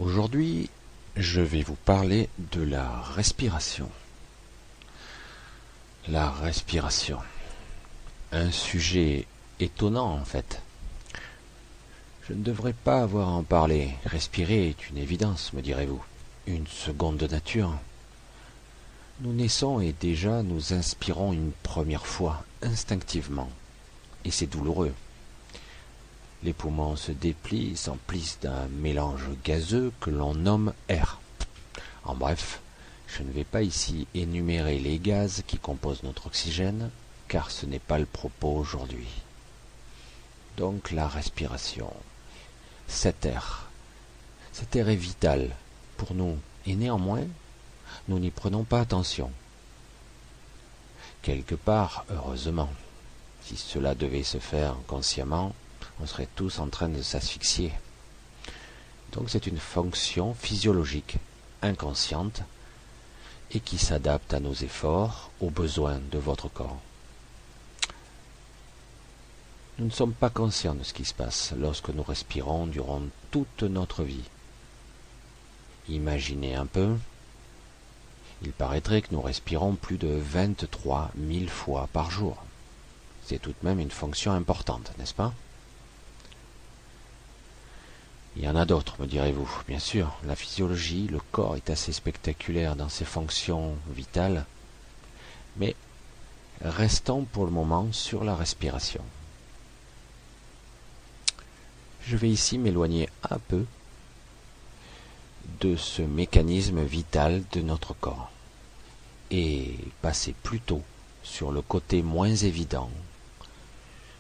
Aujourd'hui, je vais vous parler de la respiration. La respiration. Un sujet étonnant en fait. Je ne devrais pas avoir à en parler. Respirer est une évidence, me direz-vous. Une seconde nature. Nous naissons et déjà nous inspirons une première fois, instinctivement. Et c'est douloureux. Les poumons se déplient, s'emplissent d'un mélange gazeux que l'on nomme air. En bref, je ne vais pas ici énumérer les gaz qui composent notre oxygène, car ce n'est pas le propos aujourd'hui. Donc la respiration. Cet air est vital pour nous, et néanmoins, nous n'y prenons pas attention. Quelque part, heureusement, si cela devait se faire consciemment, on serait tous en train de s'asphyxier. Donc c'est une fonction physiologique, inconsciente, et qui s'adapte à nos efforts, aux besoins de votre corps. Nous ne sommes pas conscients de ce qui se passe lorsque nous respirons durant toute notre vie. Imaginez un peu, il paraîtrait que nous respirons plus de 23 000 fois par jour. C'est tout de même une fonction importante, n'est-ce pas ? Il y en a d'autres, me direz-vous. Bien sûr, la physiologie, le corps est assez spectaculaire dans ses fonctions vitales, mais restons pour le moment sur la respiration. Je vais ici m'éloigner un peu de ce mécanisme vital de notre corps et passer plutôt sur le côté moins évident,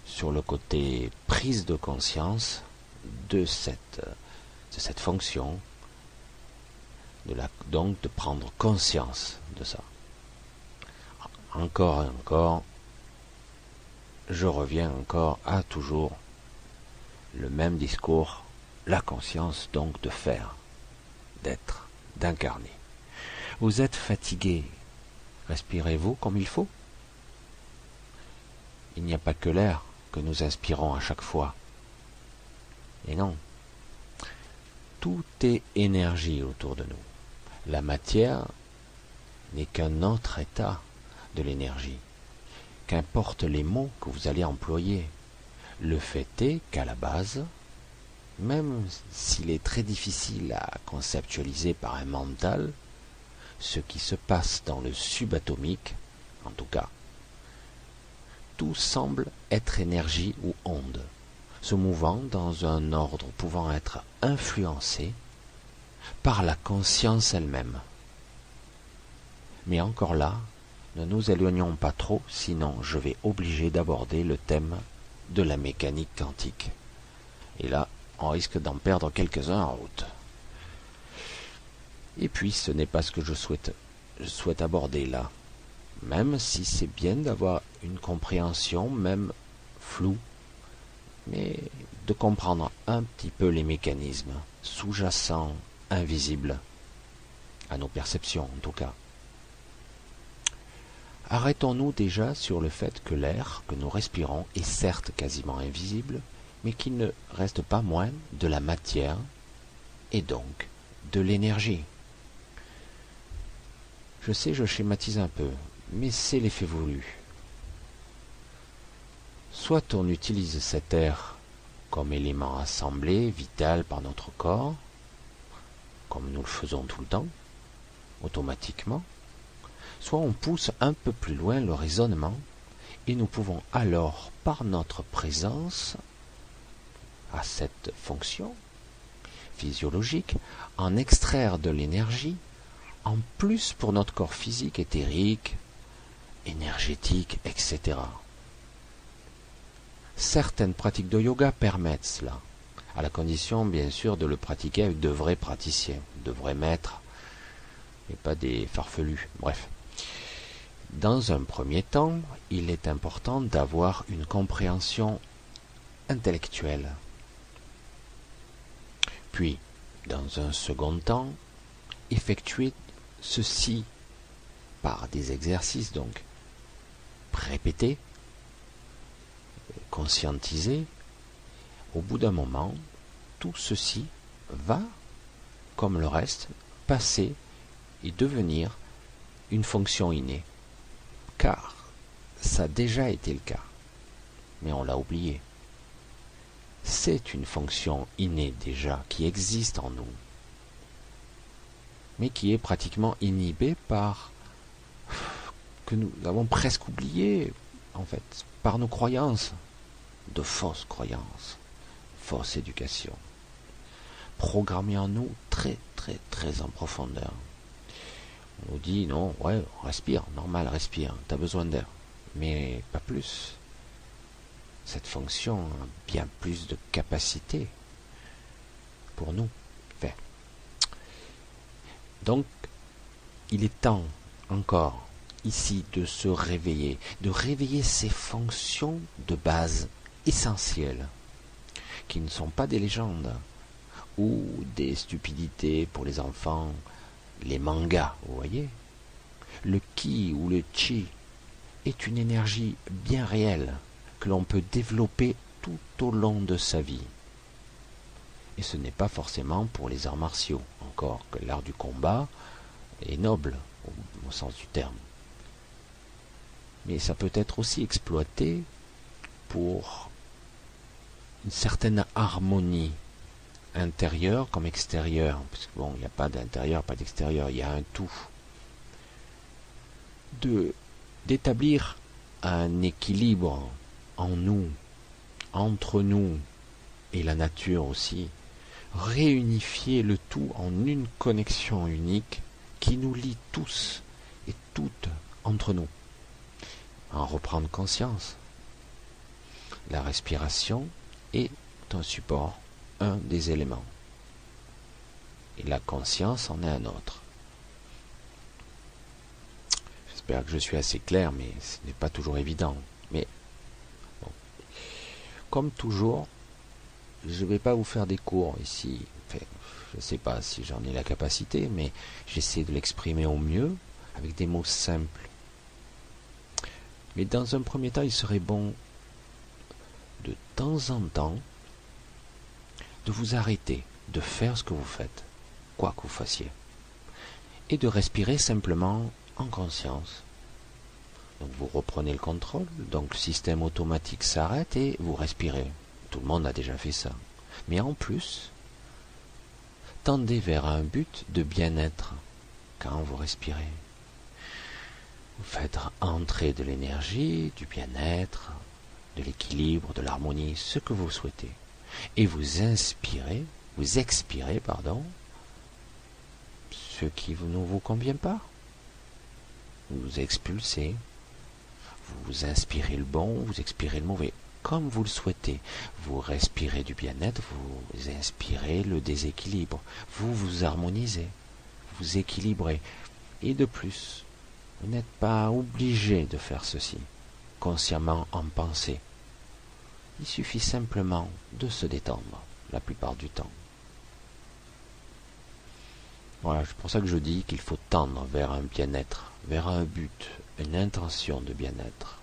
sur le côté prise de conscience de cette fonction, donc de prendre conscience de ça. Encore et encore, je reviens encore à toujours le même discours, la conscience donc de faire, d'être, d'incarner. Vous êtes fatigué, respirez-vous comme il faut ? Il n'y a pas que l'air que nous inspirons à chaque fois. Et non, tout est énergie autour de nous. La matière n'est qu'un autre état de l'énergie. Qu'importe les mots que vous allez employer, le fait est qu'à la base, même s'il est très difficile à conceptualiser par un mental, ce qui se passe dans le subatomique, en tout cas, tout semble être énergie ou onde, se mouvant dans un ordre pouvant être influencé par la conscience elle-même. Mais encore là, ne nous éloignons pas trop, sinon je vais obliger d'aborder le thème de la mécanique quantique. Et là, on risque d'en perdre quelques-uns en route. Et puis, ce n'est pas ce que je souhaite aborder là, même si c'est bien d'avoir une compréhension, même floue, mais de comprendre un petit peu les mécanismes sous-jacents, invisibles, à nos perceptions en tout cas. Arrêtons-nous déjà sur le fait que l'air que nous respirons est certes quasiment invisible, mais qu'il ne reste pas moins de la matière et donc de l'énergie. Je sais, je schématise un peu, mais c'est l'effet voulu. Soit on utilise cet air comme élément assemblé, vital par notre corps, comme nous le faisons tout le temps, automatiquement, soit on pousse un peu plus loin le raisonnement et nous pouvons alors, par notre présence à cette fonction physiologique, en extraire de l'énergie, en plus pour notre corps physique, éthérique, énergétique, etc. Certaines pratiques de yoga permettent cela, à la condition bien sûr de le pratiquer avec de vrais praticiens, de vrais maîtres, et pas des farfelus, bref. Dans un premier temps, il est important d'avoir une compréhension intellectuelle. Puis, dans un second temps, effectuer ceci par des exercices, donc répéter, conscientiser. Au bout d'un moment, tout ceci va comme le reste, passer et devenir une fonction innée. Car ça a déjà été le cas, mais on l'a oublié. C'est une fonction innée déjà, qui existe en nous, mais qui est pratiquement inhibée par, que nous avons presque oublié, en fait, par nos croyances, de fausses croyances, fausse éducation, programmée en nous très très très en profondeur. On nous dit non, ouais, respire, normal, respire, t'as besoin d'air, mais pas plus. Cette fonction a bien plus de capacité pour nous. Enfin, donc, il est temps encore ici de se réveiller, de réveiller ces fonctions de base essentielles, qui ne sont pas des légendes ou des stupidités pour les enfants, les mangas, vous voyez. Le ki ou le chi est une énergie bien réelle que l'on peut développer tout au long de sa vie. Et ce n'est pas forcément pour les arts martiaux, encore que l'art du combat est noble au sens du terme. Mais ça peut être aussi exploité pour une certaine harmonie intérieure comme extérieure, parce que bon, il n'y a pas d'intérieur, pas d'extérieur, il y a un tout. D'établir un équilibre en nous, entre nous et la nature aussi, réunifier le tout en une connexion unique qui nous lie tous et toutes entre nous. En reprendre conscience. La respiration est un support, un des éléments. Et la conscience en est un autre. J'espère que je suis assez clair, mais ce n'est pas toujours évident. Mais bon. Comme toujours, je ne vais pas vous faire des cours ici. Enfin, je ne sais pas si j'en ai la capacité, mais j'essaie de l'exprimer au mieux, avec des mots simples. Mais dans un premier temps, il serait bon, de temps en temps, de vous arrêter, de faire ce que vous faites, quoi que vous fassiez, et de respirer simplement en conscience. Donc vous reprenez le contrôle, donc le système automatique s'arrête et vous respirez. Tout le monde a déjà fait ça. Mais en plus, tendez vers un but de bien-être quand vous respirez. Vous faites entrer de l'énergie, du bien-être, de l'équilibre, de l'harmonie, ce que vous souhaitez. Et vous inspirez, vous expirez, pardon, ce qui ne vous convient pas. Vous expulsez, vous inspirez le bon, vous expirez le mauvais, comme vous le souhaitez. Vous respirez du bien-être, vous inspirez le déséquilibre, vous vous harmonisez, vous équilibrez. Et de plus, vous n'êtes pas obligé de faire ceci, consciemment en pensée. Il suffit simplement de se détendre, la plupart du temps. Voilà, c'est pour ça que je dis qu'il faut tendre vers un bien-être, vers un but, une intention de bien-être.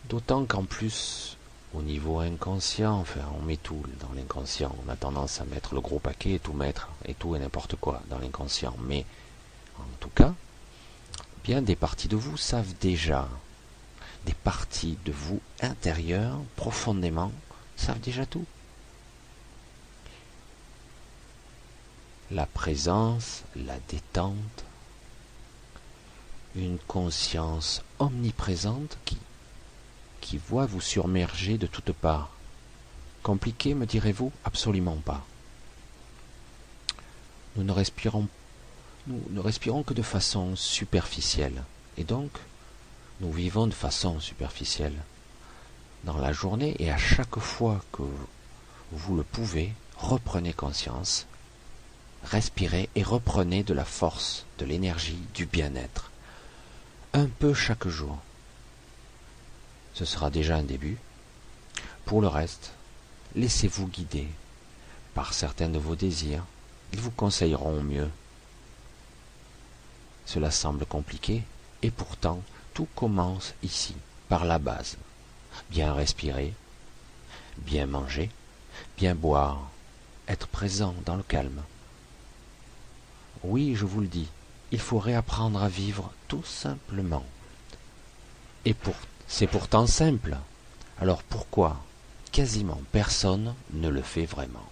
D'autant qu'en plus, au niveau inconscient, enfin, on met tout dans l'inconscient. On a tendance à mettre le gros paquet, tout mettre, et tout et n'importe quoi dans l'inconscient. Mais, en tout cas, bien des parties de vous savent déjà, des parties de vous intérieures, profondément, savent déjà tout. La présence, la détente, une conscience omniprésente qui voit vous surmerger de toutes parts. Compliqué, me direz-vous? Absolument pas. Nous ne respirons que de façon superficielle. Et donc, nous vivons de façon superficielle. Dans la journée et à chaque fois que vous le pouvez, reprenez conscience, respirez et reprenez de la force, de l'énergie, du bien-être. Un peu chaque jour. Ce sera déjà un début. Pour le reste, laissez-vous guider par certains de vos désirs. Ils vous conseilleront mieux. Cela semble compliqué, et pourtant, tout commence ici, par la base. Bien respirer, bien manger, bien boire, être présent dans le calme. Oui, je vous le dis, il faut réapprendre à vivre tout simplement. C'est pourtant simple. Alors pourquoi quasiment personne ne le fait vraiment?